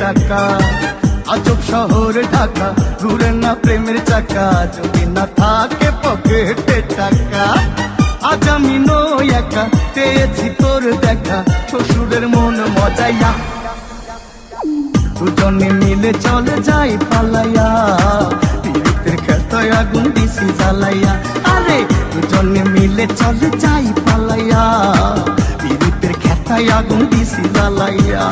টাকা। আজব শহর ঢাকা, ঘুরে না প্রেমের চাকা, যদি না থাকে পকেটে টাকা। আজ আমি নই একা, পেয়েছি তোর দেখা, শ্বশুরের মন মজাইয়া। দুজনে মিলে চলে যাই পালাইয়া, পীড়িতের খেতায় আগুন দিছি জ্বালাইয়া। আরে দুজনে মিলে চলে যাই পালাইয়া, পীড়িতের খেতায় আগুন দিছি জ্বালাইয়া।